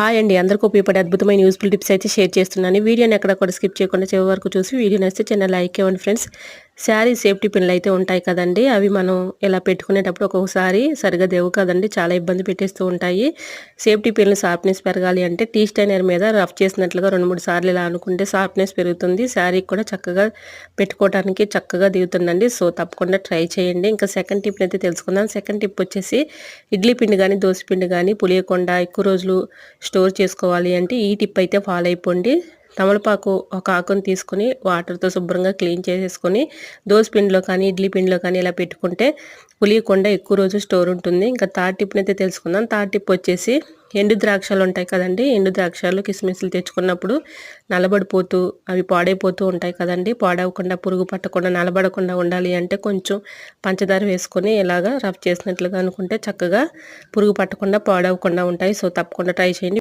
Hi అండి, అందరికీ ఉపయోగపడే అద్భుతమైన యూస్ఫుల్ టిప్స్ అయితే షేర్ చేస్తున్నాను. వీడియోని ఎక్కడ కూడా స్కిప్ చేయకుండా చివరి వరకు చూసి వీడియో నచ్చితే చిన్న లైక్ ఇవ్వండి ఫ్రెండ్స్. శారీ సేఫ్టీ పిన్లు అయితే ఉంటాయి కదండి, అవి మనం ఇలా పెట్టుకునేటప్పుడు ఒక్కొక్కసారి సరిగా దేవు కదండి, చాలా ఇబ్బంది పెట్టేస్తూ ఉంటాయి. సేఫ్టీ పిన్లు షార్ప్నెస్ పెరగాలి అంటే టీ స్టైనర్ మీద రఫ్ చేసినట్లుగా 2-3 సార్లు ఇలా అనుకుంటే షార్ప్నెస్ పెరుగుతుంది. శారీ కూడా చక్కగా పెట్టుకోవడానికి చక్కగా దిగుతుందండి. సో తప్పకుండా ట్రై చేయండి. ఇంకా సెకండ్ టిప్ అయితే తెలుసుకుందాం. సెకండ్ టిప్ వచ్చేసి ఇడ్లీ పిండి కానీ దోశ పిండి కానీ పులియకుండా ఎక్కువ రోజులు స్టోర్ చేసుకోవాలి అంటే ఈ టిప్ అయితే ఫాలో అయిపోండి. తమలపాకు ఒక ఆకుని తీసుకుని వాటర్తో శుభ్రంగా క్లీన్ చేసేసుకొని దోశ పిండిలో కానీ ఇడ్లీ పిండిలో కానీ ఇలా పెట్టుకుంటే పులియకుండా ఎక్కువ రోజు స్టోర్ ఉంటుంది. ఇంకా థర్డ్ టిప్ని అయితే తెలుసుకుందాం. థర్డ్ టిప్ వచ్చేసి ఎండు ద్రాక్షలు ఉంటాయి కదండి, ఎండు ద్రాక్షలు కిస్మిస్లు తెచ్చుకున్నప్పుడు నలబడిపోతూ అవి పాడైపోతూ ఉంటాయి కదండి. పాడవకుండా పురుగు పట్టకుండా నలబడకుండా ఉండాలి అంటే కొంచెం పంచదార వేసుకొని ఇలాగా రఫ్ చేసినట్లుగా అనుకుంటే చక్కగా పురుగు పట్టకుండా పాడవకుండా ఉంటాయి. సో తప్పకుండా ట్రై చేయండి.